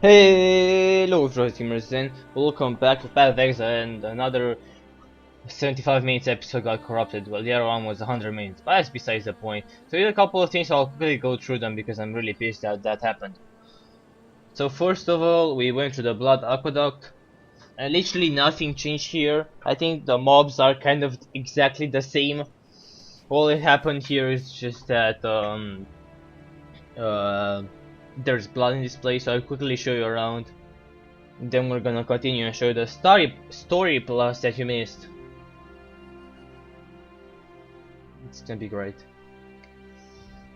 Hello, gamers, and welcome back to Path of Exile, and another 75 minutes episode got corrupted. Well, the other one was 100 minutes, but that's besides the point. So here's a couple of things, I'll quickly go through them because I'm really pissed that happened. So first of all, we went to the Blood Aqueduct, and literally nothing changed here. I think the mobs are kind of exactly the same. All that happened here is just that uh, there's blood in this place, so I'll quickly show you around. Then we're gonna continue and show you the story plus that you missed. It's gonna be great.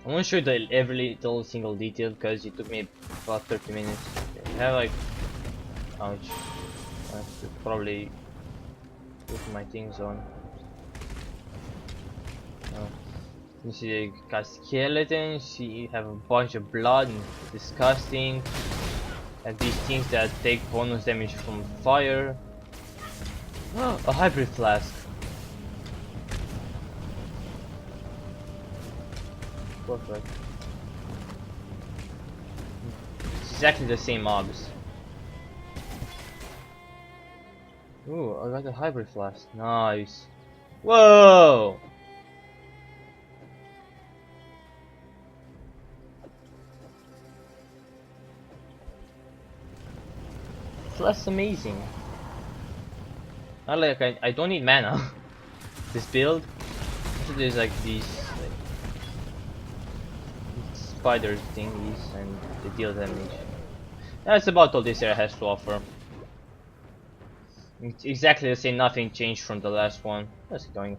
I'm gonna show you every little single detail because it took me about 30 minutes. I have like, ouch. I should probably put my things on. You see, you got skeletons. You have a bunch of blood. And disgusting. And these things that take bonus damage from fire. A hybrid flask. Perfect. It's exactly the same mobs. Ooh, I got a hybrid flask. Nice. Whoa! That's amazing. Not like I don't need mana. This build. So there's like these spider thingies and they deal damage. That's about all this area has to offer. It's exactly the same, nothing changed from the last one. Let's keep going.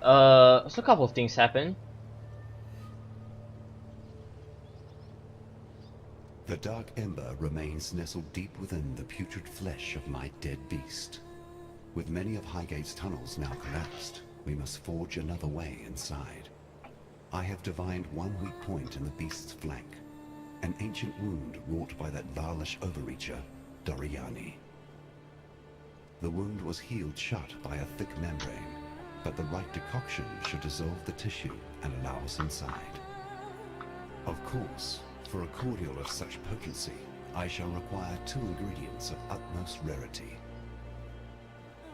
So a couple of things happen. The dark ember remains nestled deep within the putrid flesh of my dead beast. With many of Highgate's tunnels now collapsed, we must forge another way inside. I have divined one weak point in the beast's flank, an ancient wound wrought by that Varlish overreacher, Doriani. The wound was healed shut by a thick membrane, but the right decoction should dissolve the tissue and allow us inside. Of course, for a cordial of such potency, I shall require two ingredients of utmost rarity.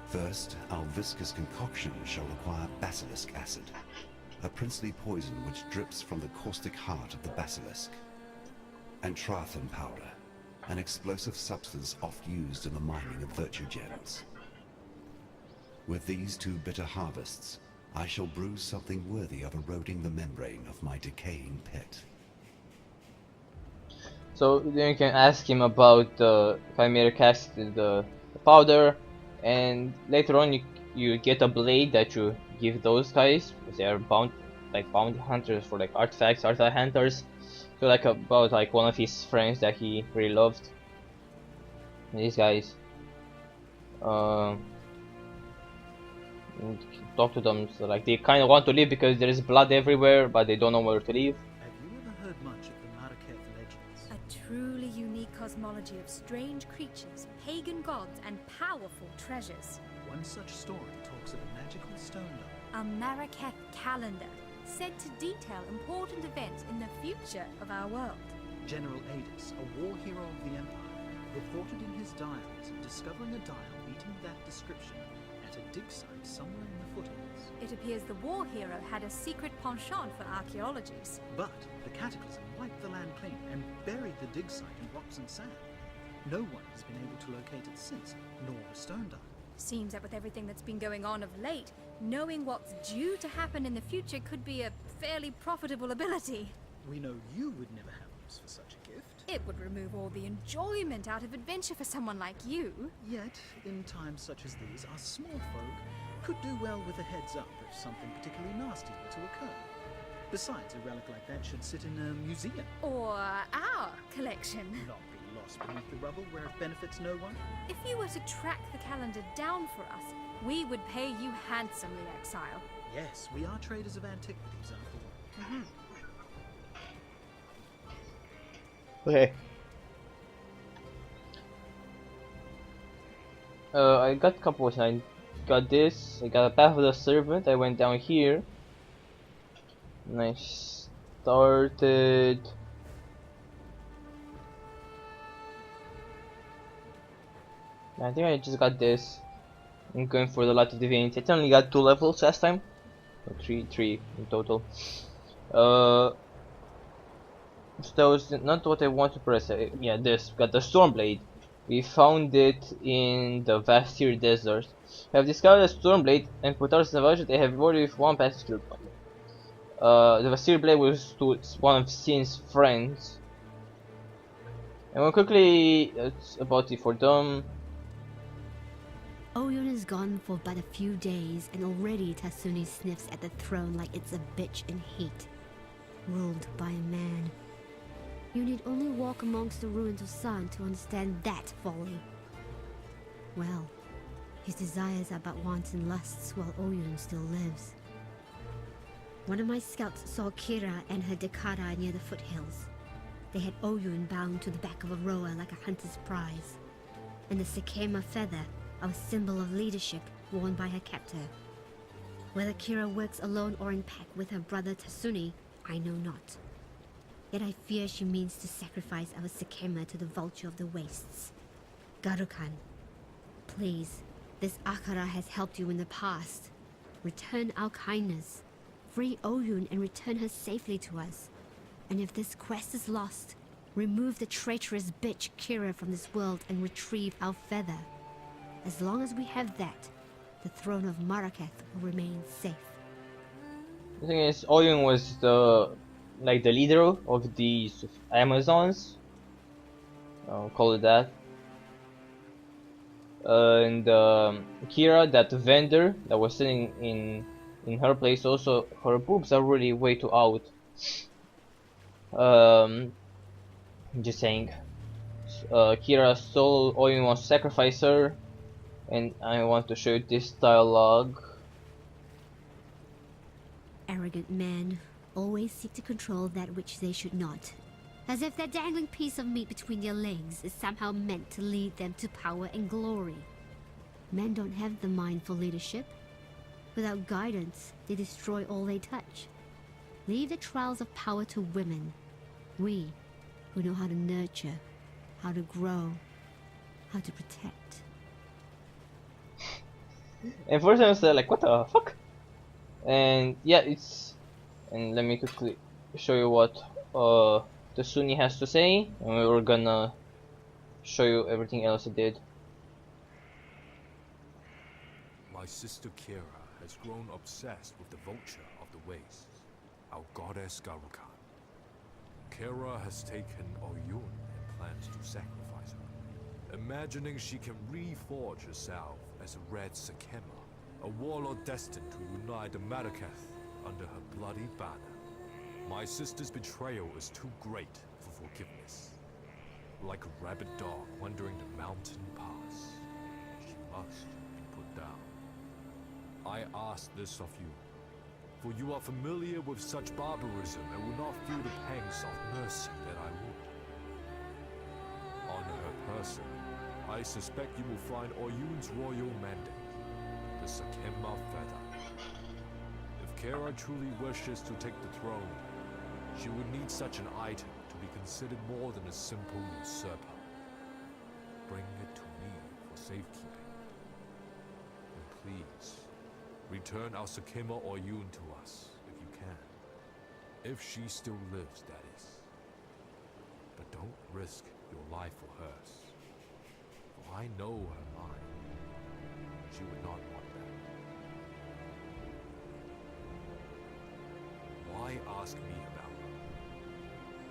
First, our viscous concoction shall require basilisk acid, a princely poison which drips from the caustic heart of the basilisk, and Trathan powder, an explosive substance oft used in the mining of virtue gems. With these two bitter harvests, I shall brew something worthy of eroding the membrane of my decaying pet. So then you can ask him about the Chimera cast the powder, and later on you get a blade that you give those guys because they are bounty hunters for like artifacts, artifact hunters. So like about like one of his friends that he really loved. And these guys, and talk to them. So like they kind of want to leave because there is blood everywhere, but they don't know where to leave. Have you ever heard much of the Marrakech legends? A truly unique cosmology of strange creatures, pagan gods, and powerful treasures. One such story talks of a magical stone dome. A Marrakech calendar, said to detail important events in the future of our world. General Adis, a war hero of the Empire, reported in his diaries of discovering a dial meeting that description at a dig site somewhere in the foothills. It appears the war hero had a secret penchant for archaeologies. But the cataclysm wiped the land clean and buried the dig site in rocks and sand. No one has been able to locate it since, nor a stone dial. Seems that with everything that's been going on of late, knowing what's due to happen in the future could be a fairly profitable ability. We know you would never have use for such a gift. It would remove all the enjoyment out of adventure for someone like you. Yet, in times such as these, our small folk could do well with a heads up if something particularly nasty were to occur. Besides, a relic like that should sit in a museum. Or our collection. Not be lost beneath the rubble where it benefits no one. If you were to track the calendar down for us, we would pay you handsomely, Exile. Yes, we are traders of antiquities after all. Okay. I got a couple of I got this, I got a Path of the Servant, I went down here. And I started. I think I just got this. I'm going for the Light of Divinity. I only got 2 levels last time. Or three in total. So that was not what I want to press. Yeah, this. Got the Stormblade. We found it in the Vastir Desert. We have discovered a Stormblade and put our salvage. They have rewarded with 1 passive skill point. The Vastir Blade was to one of Sin's friends. And we'll quickly, it's about it for them. Oyun is gone for but a few days, and already Tasuni sniffs at the throne like it's a bitch in heat. Ruled by a man. You need only walk amongst the ruins of Sun to understand that folly. Well, his desires are but wants and lusts while Oyun still lives. One of my scouts saw Kira and her Dekada near the foothills. They had Oyun bound to the back of a rower like a hunter's prize, and the Sakema feather, our symbol of leadership, worn by her captor. Whether Kira works alone or in pack with her brother Tasuni, I know not. Yet I fear she means to sacrifice our Sakema to the vulture of the wastes. Garukan, please, this Akara has helped you in the past. Return our kindness. Free Oyun and return her safely to us. And if this quest is lost, remove the traitorous bitch Kira from this world and retrieve our feather. As long as we have that, the throne of Marraketh will remain safe. The thing is, Oyun was the leader of these Amazons. I'll call it that. And Kira, that vendor that was sitting in her place, also her boobs are really way too out. Just saying. Kira stole Oyun, wants to sacrifice her, and I want to show you this dialogue. Arrogant men always seek to control that which they should not. As if that dangling piece of meat between their legs is somehow meant to lead them to power and glory. Men don't have the mind for leadership. Without guidance, they destroy all they touch. Leave the trials of power to women. We, who know how to nurture, how to grow, how to protect. And first I was like, what the fuck? And yeah, it's... And let me quickly show you what the Sunni has to say, and we're gonna show you everything else he did. My sister Kira has grown obsessed with the vulture of the wastes, our goddess Garukan. Kira has taken Oyun and plans to sacrifice her, imagining she can reforge herself as a red Sakema, a warlord destined to unite the Marraketh under her bloody banner. My sister's betrayal is too great for forgiveness. Like a rabid dog wandering the mountain pass, she must be put down. I ask this of you, for you are familiar with such barbarism and will not feel the pangs of mercy that I would. On her person, I suspect you will find Oyun's royal mandate, the Sakema feather. If Kira truly wishes to take the throne, she would need such an item to be considered more than a simple usurper. Bring it to me for safekeeping. And please, return our Sakema Oyun to us, if you can. If she still lives, that is. But don't risk your life for hers. For I know her mind. She would not want that. Why ask me about her?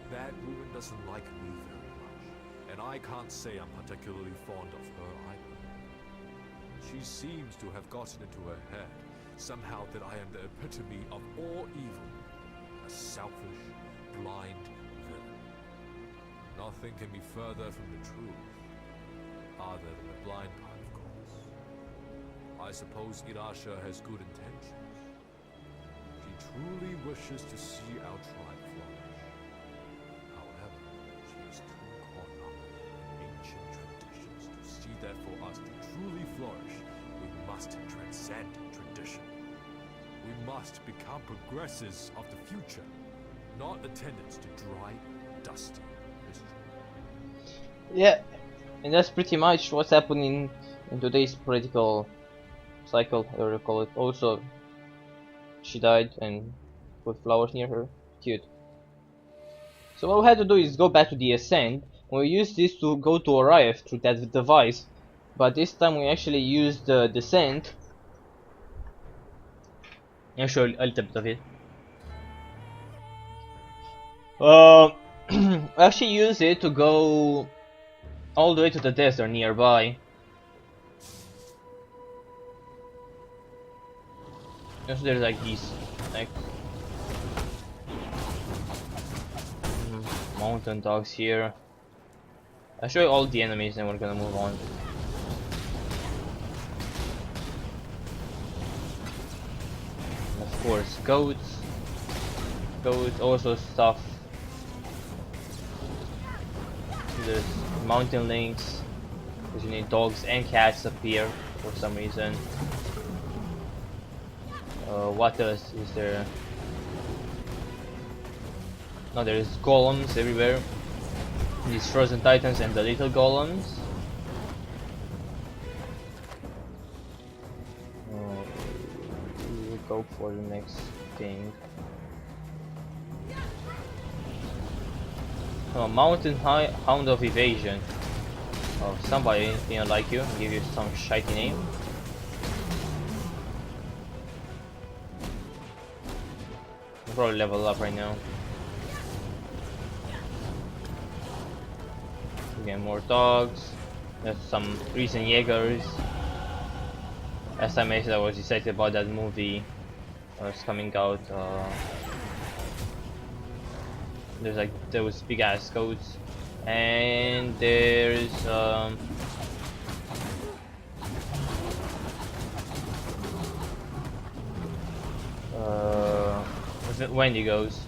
That woman doesn't like me very much, and I can't say I'm particularly fond of her either. She seems to have gotten into her head somehow that I am the epitome of all evil, a selfish, blind villain. Nothing can be further from the truth, other than the blind part, of course. I suppose Irasha has good intentions. She truly wishes to see our tribe flourish. However, she is too caught up in ancient traditions to see that for us to truly flourish, we must transcend tradition. We must become progressors of the future, not attendants to dry, dusty history. Yeah, and that's pretty much what's happening in today's political cycle, or you call it. Also, she died and put flowers near her. Cute. So what we had to do is go back to the ascent, and we used this to go to arrive through that device. But this time we actually used the descent. I'll show you a little bit of it. I actually use it to go all the way to the desert nearby. So there's like these like mountain dogs here. I'll show you all the enemies and we're gonna move on. And of course goats. Goats also stuff. There's mountain lynx, because you need dogs and cats up here for some reason. What else is there? No, there's golems everywhere. These frozen titans and the little golems. We'll go for the next thing. Mountain Hound of Evasion. Oh, somebody didn't like you, give you some shitey name. I'll probably level up right now. Again, more dogs. There's some recent Jaegers. Last time I was excited about that movie that's coming out. There's like those big ass goats, and there's Wendigos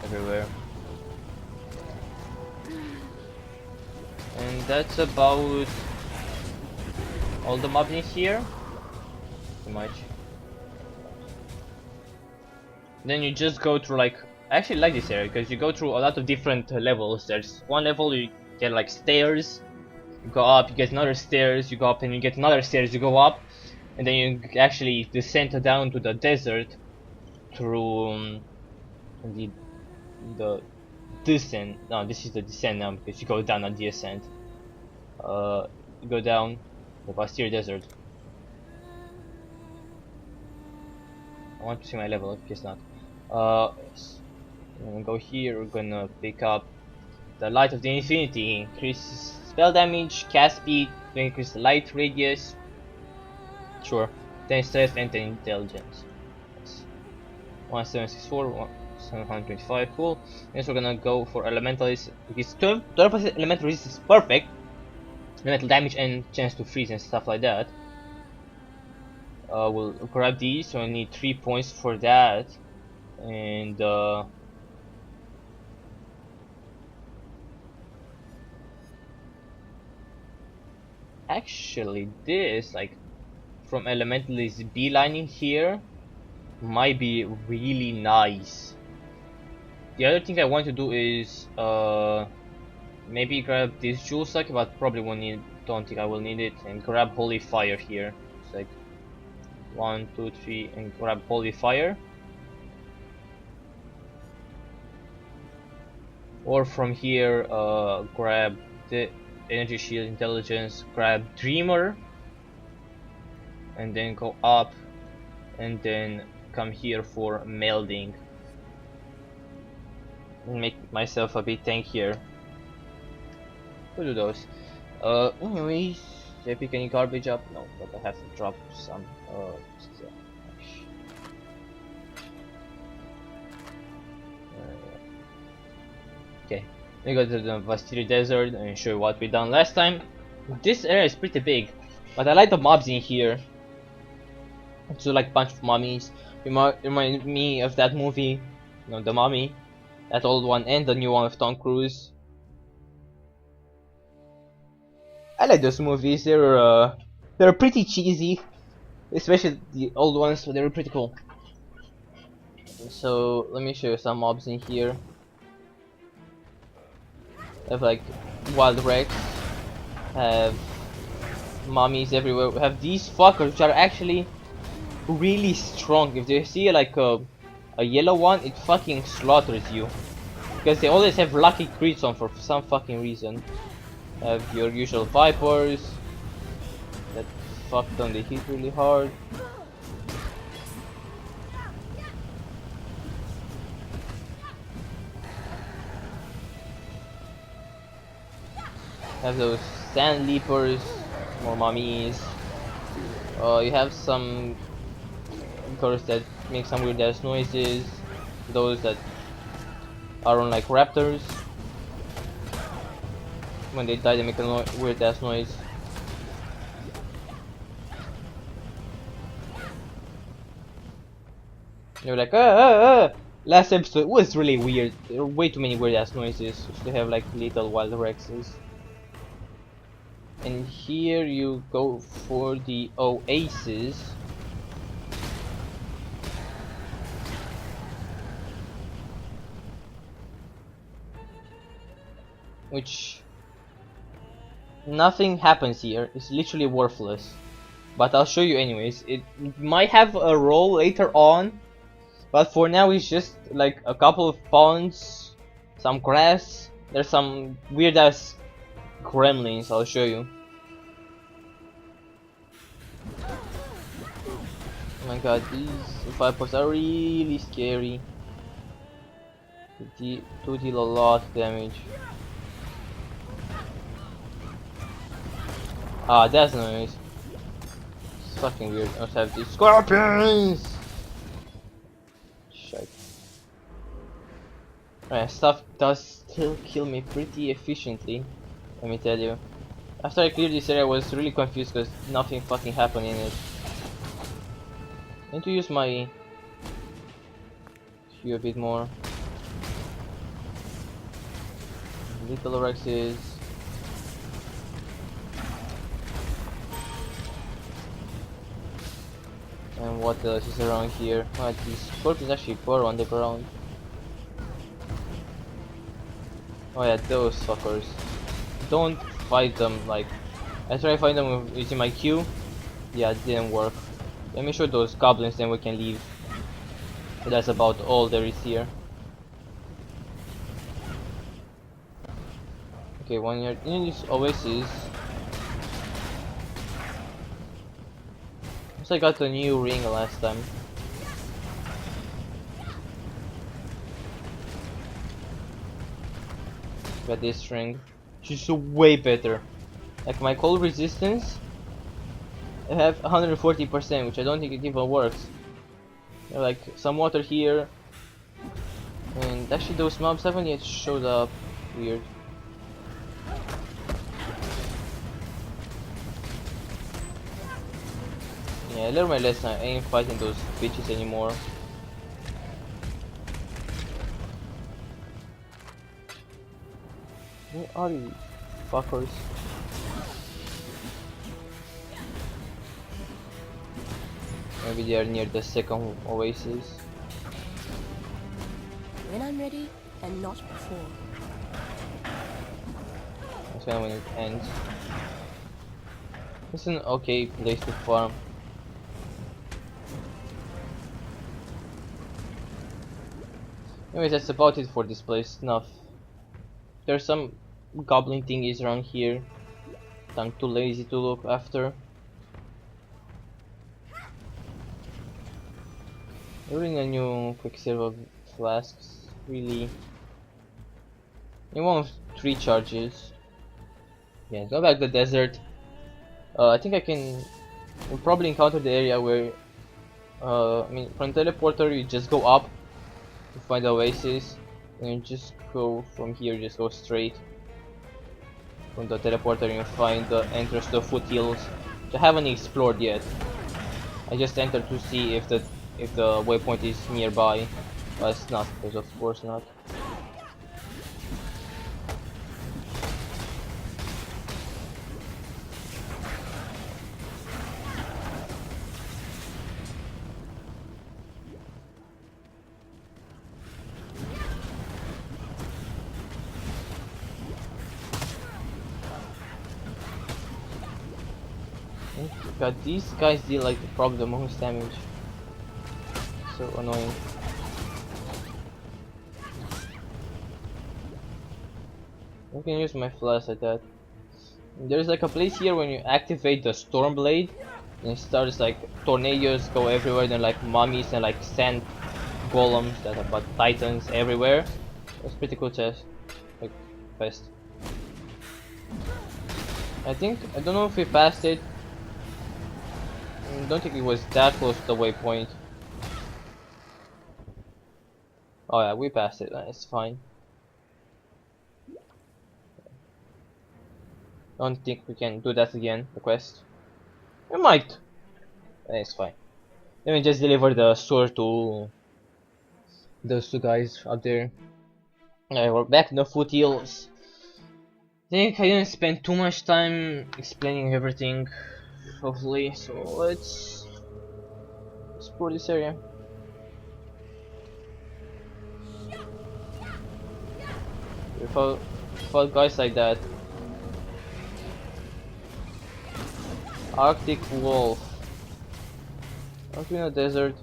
everywhere, and that's about all the mobs in here, pretty much. Then you just go through like. I actually like this area because you go through a lot of different levels. There's one level you get like stairs, you go up, you get another stairs, you go up, and you get another stairs, you go up, and then you actually descend down to the desert through the descent. No, this is the descent now because you go down on the ascent. You go down the Bastille Desert. I want to see my level, I guess not. We're gonna go here, we're gonna pick up the Light of the Infinity, increases spell damage, cast speed, to increase the light radius. Sure. 10 strength and 10 intelligence. Yes. 1764, 725, cool. Next we're gonna go for Elementalist, because 12% elemental resistance is perfect. Elemental damage and chance to freeze and stuff like that. We'll grab these, so I need 3 points for that. And actually this, like, from Elementalist beelining here might be really nice. The other thing I want to do is maybe grab this jewel sack, but probably don't think I will need it, and grab Holy Fire here. It's like 1, 2, 3, and grab Holy Fire. Or from here, grab the Energy Shield, Intelligence, grab Dreamer, and then go up, and then come here for Melding. Make myself a bit tankier. We'll do those. Anyways, did I pick any garbage up? No, but I have to drop some. Okay, we go to the Bastille Desert and show you what we done last time. This area is pretty big, but I like the mobs in here. It's like a bunch of mummies. Remind me of that movie, you know, The Mummy, that old one and the new one with Tom Cruise. I like those movies. They're pretty cheesy, especially the old ones, but they were pretty cool. So let me show you some mobs in here. Have like wild rex, have mummies everywhere. We have these fuckers which are actually really strong. If they see like a yellow one, it fucking slaughters you. Because they always have lucky crits on for some fucking reason. Have your usual vipers that fuck them, they hit really hard. Have those sand leapers, more mummies. You have some girls that make some weird ass noises. Those that are on like raptors. When they die, they make a weird ass noise. You're like, Last episode was really weird. There were way too many weird ass noises. To have like little wild rexes. And here you go for the oasis. Which nothing happens here. It's literally worthless. But I'll show you anyways. It might have a role later on. But for now it's just like a couple of ponds, some grass. There's some weird ass gremlins, I'll show you. Oh my god, these vipers are really scary. They do deal a lot of damage. Ah, that's nice. It's fucking weird. I also have these scorpions! Shite. Stuff does still kill me pretty efficiently, let me tell you. After I cleared this area I was really confused because nothing fucking happened in it. I need to use my Q a bit more. Little Rexes. And what else is around here? Oh, these scorpions actually burrow on the ground. Oh yeah, those fuckers. Don't fight them. Like, I tried to fight them using my Q. Yeah, it didn't work. Let me show those goblins, then we can leave. But that's about all there is here. Okay, when you're in this oasis, I got a new ring last time. Got this ring, which is way better. Like my cold resistance, I have 140%, which I don't think it even works. Like some water here, and actually those mobs haven't yet showed up. Weird. Yeah, I learned my lesson. I ain't fighting those bitches anymore. Where are you, fuckers? Maybe they are near the second oasis. When I'm ready, and not before. That's when it ends. It's an okay place to farm. Anyways, that's about it for this place. Enough. There's some goblin thingies around here that I'm too lazy to look after. Building a new quicksilver flasks, really. You want 3 charges. Yeah, go back to the desert. I think I can. We'll probably encounter the area where. I mean, from teleporter you just go up to find the oasis, and you just go from here. Just go straight from the teleporter, and you find the entrance to the foothills, which I haven't explored yet. I just entered to see if the waypoint is nearby, but it's not, because of course not. God, these guys deal like probably the most damage. So annoying. I can use my flash at that. There's like a place here when you activate the storm blade, and it starts like tornadoes go everywhere, then like mummies and like sand golems that are but titans everywhere. It's pretty cool chest, like quest. I don't know if we passed it. I don't think it was that close to the waypoint. Oh yeah, we passed it. It's fine. Don't think we can do that again. The quest. We might. It's fine. Let me just deliver the sword to those two guys up there. Alright, we're back in the foothills. I think I didn't spend too much time explaining everything, hopefully, so let's explore this area. Without guys like that. Arctic wolf. Aren't we in a desert?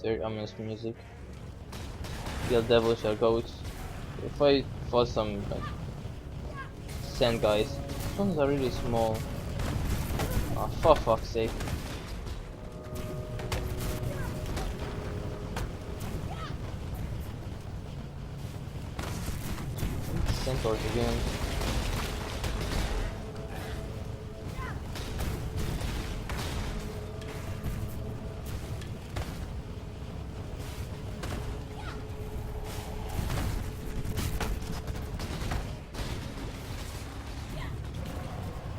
Very ominous music. Kill devils or goats. If I fought some like sand guys, these ones are really small. Oh, for fuck's sake. Centaurs again.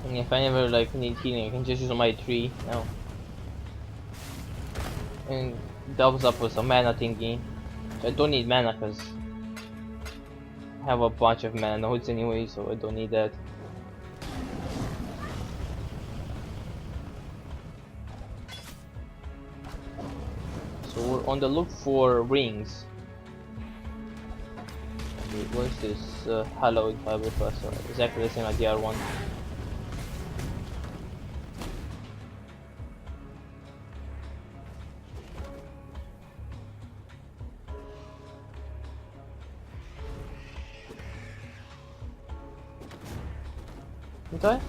And if I never like need healing, I can just use my tree now. And doubles up with a mana thingy. I don't need mana because I have a bunch of mana nodes anyway, so I don't need that. So we're on the look for rings. What's this? Hallowed Bible Plus, exactly the same as the other one. Okay.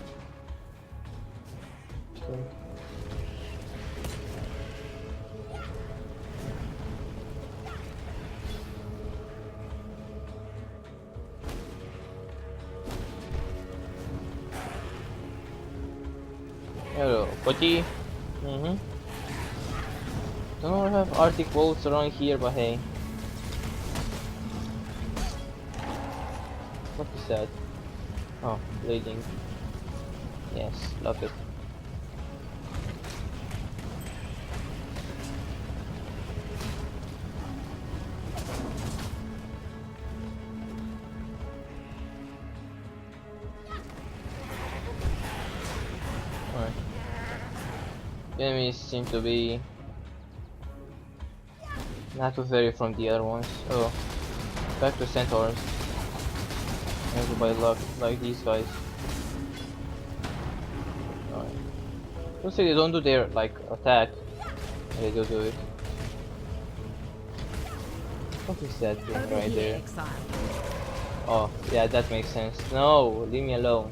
Hello, buddy. Don't know if I have Arctic wolves around here, but hey. What is that? Oh, bleeding. Yes, love it. Alright. The enemies seem to be not too vary from the other ones. Oh, back to centaurs. Maybe by luck, like these guys. Alright. Looks like they don't do their like attack. They do it. What is that thing Over right here, there? Exile. Oh, yeah, that makes sense. No, leave me alone.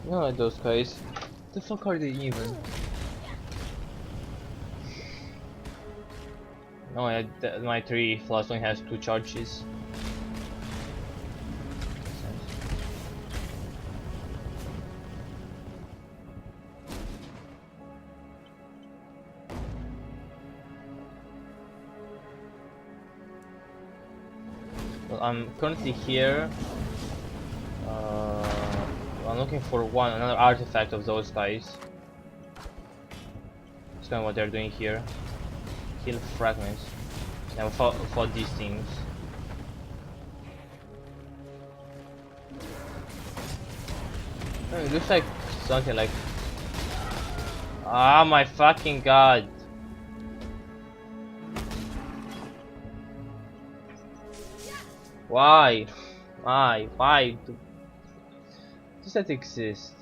No, like those guys. The fuck are they even? No, my 3 flash only has 2 charges. Well, I'm currently here. I'm looking for another artifact of those guys. That's kind of what they're doing here. Kill fragments. Never fought these things. It looks like something like. Ah, my fucking god! Why? Why? Why does that exist?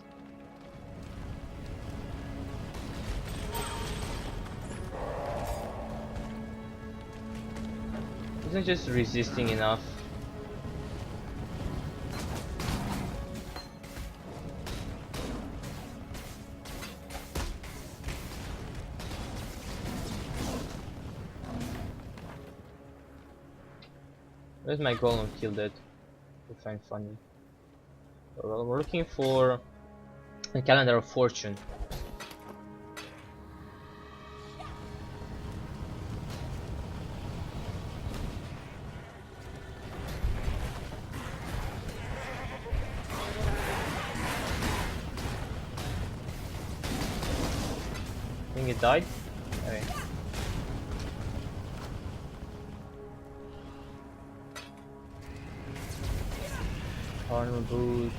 Isn't just resisting enough? Where's my golem killed it? I find funny. Well, we're looking for a calendar of fortune. I think it died. Okay. Armor boots.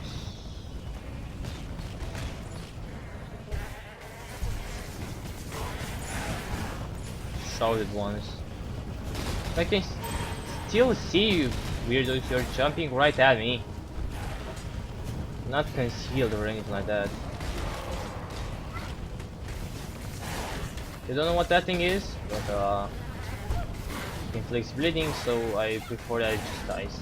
Shrouded ones. I can still see you, weirdos. You're jumping right at me. Not concealed or anything like that. You don't know what that thing is, but it inflicts bleeding, so I prefer that it just dies.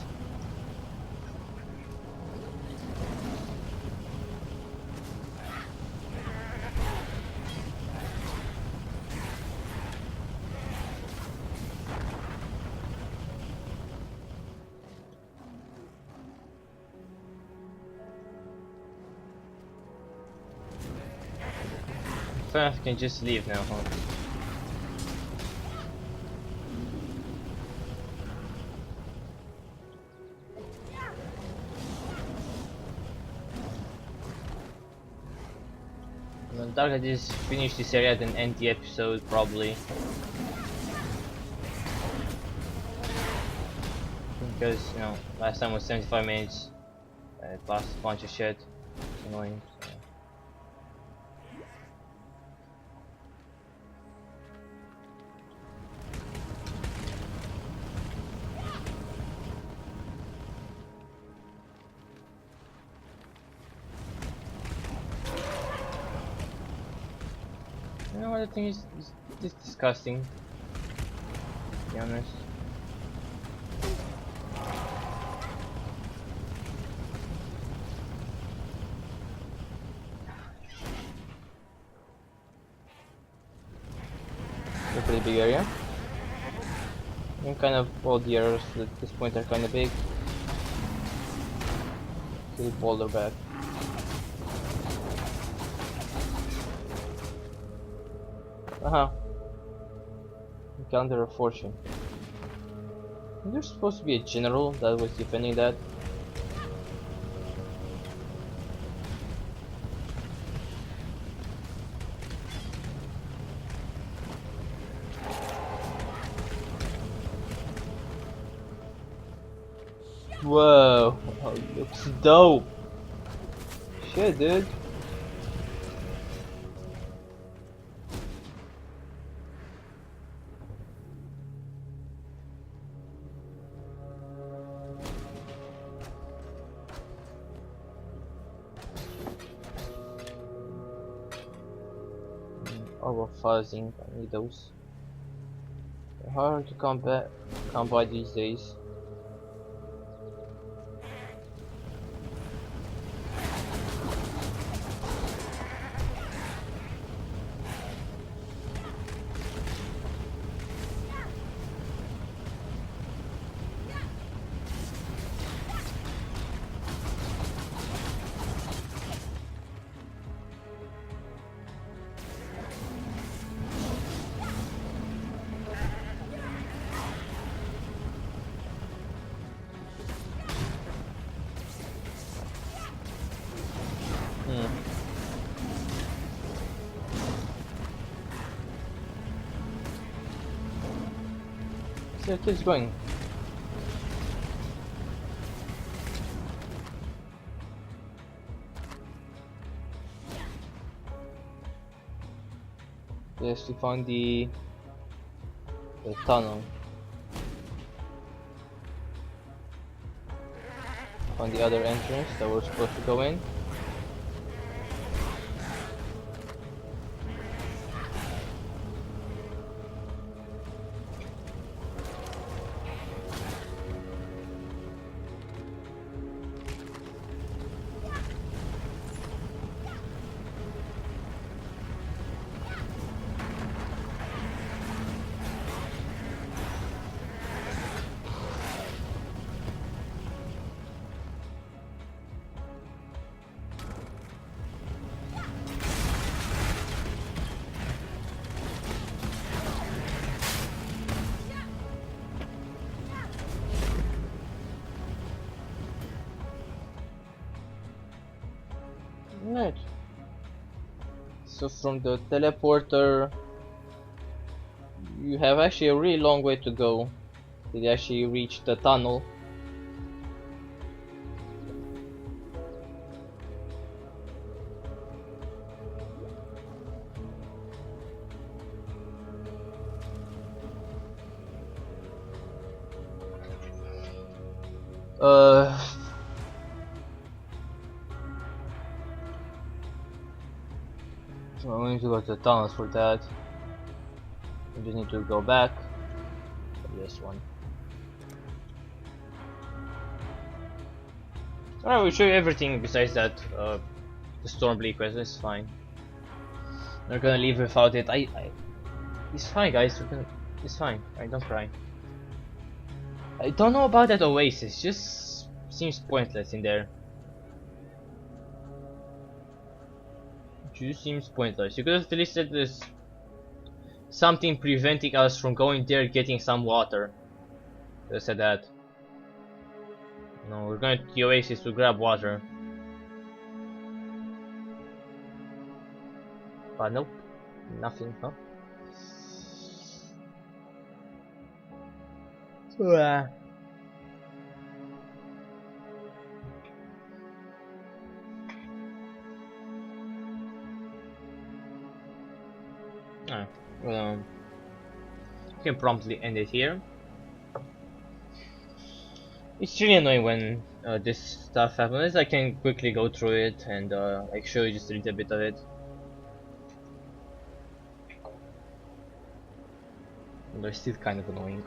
I can just leave now, huh? The target is finish this area and end the episode probably. Because, you know, last time was 75 minutes. It lost a bunch of shit. It's annoying. So. You know what, the thing is just disgusting, to be honest. It's a pretty big area. And kind of all the areas at this point are kind of big. Kill boulder back. Calendar of fortune. There's supposed to be a general that was defending that. Whoa, oh, looks dope. Shit, dude. Overfuzzing, I need those. They're hard to come by these days. Still keeps going. Yes, we found the tunnel. Found the other entrance that we're supposed to go in. Right. So from the teleporter, you have actually a really long way to go to actually reach the tunnel. Uh, so I'm going to go to the tunnels for that. I just need to go back for this one. Alright, we'll show you everything besides that. The Stormbleed quest is fine. We're gonna leave without it. It's fine, guys. It's fine. Alright, don't cry. I don't know about that oasis. Just seems pointless in there. Just seems pointless. You could have listed this something preventing us from going there, getting some water. Could have said that. No, we're going to the oasis to grab water. But nope, nothing, huh? Alright, well, you can promptly end it here. It's really annoying when this stuff happens. I can quickly go through it and like show you just a little bit of it. But it's still kind of annoying.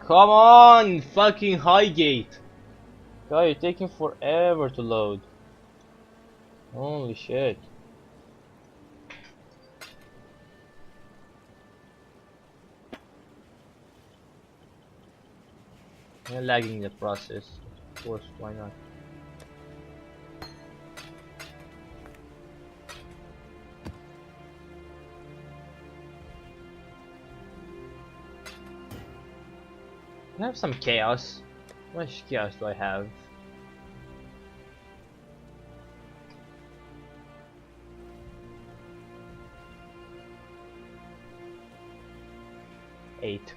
Come on, fucking Highgate! God, you're taking forever to load. Holy shit. You're lagging the process. Of course, why not? I have some chaos. How much chaos do I have? Eight.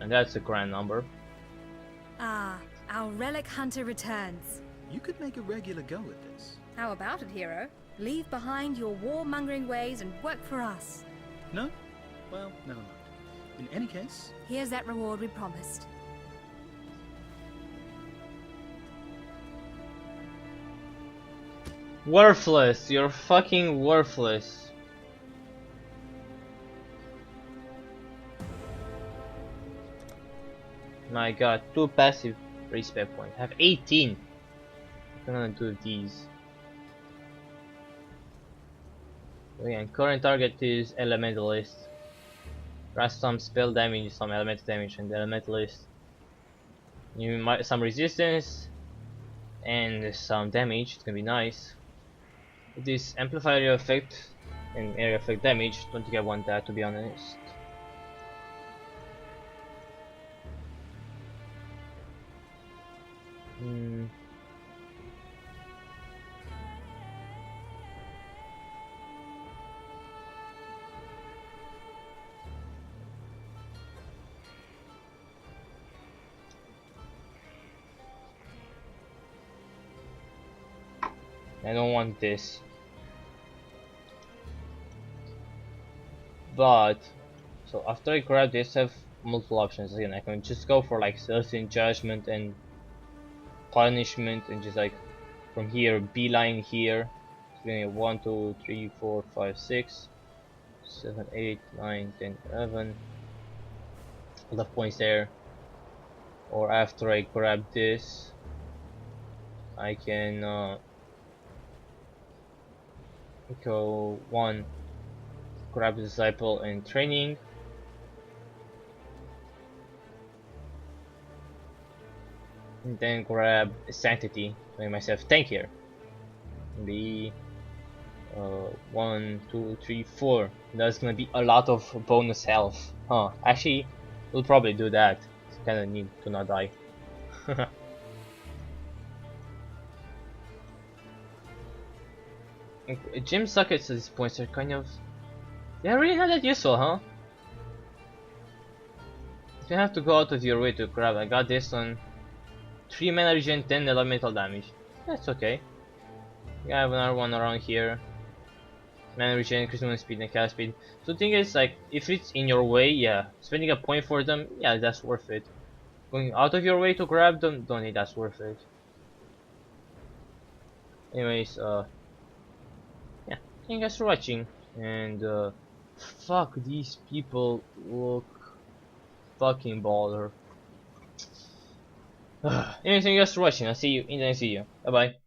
And that's a grand number. Ah, our relic hunter returns. You could make a regular go at this. How about it, hero? Leave behind your warmongering ways and work for us. No? Well, never mind. In any case, Here's that reward we promised. Worthless! You're fucking worthless. My god, 2 passive respect points. I have 18. I'm gonna do these. Again, current target is Elementalist. Grant some spell damage, some elemental damage, and the Elementalist. You might some resistance and some damage. It's gonna be nice. This amplify area effect and area effect damage. Don't think I want that, to be honest. I don't want this. But so after I grab this, I have multiple options again. I can just go for like certain judgment and punishment, and just like from here beeline here. So we have 1, 2, 3, 4, 5, 6, 7, 8, 9, 10, 11. A lot of points there. Or after I grab this, I can go 1, grab the disciple and training. And then grab sanctity to make myself tankier. Be 1, 2, 3, 4. That's gonna be a lot of bonus health. Huh? Actually, we'll probably do that. It's kind of neat to not die. Gym sockets at this point are kind of... they're really not that useful, huh? You have to go out of your way to grab. I got this on 3 mana regen, 10 elemental damage. That's okay. I have another one around here. Mana regen, increase movement speed and cast speed. So the thing is, like, if it's in your way, yeah, spending a point for them, yeah, that's worth it. Going out of your way to grab them, don't think that's worth it. Anyways, yeah, thank you guys for watching, and fuck, these people look fucking baller. Anyways, thank you guys for watching. I'll see you in the next video. Bye bye.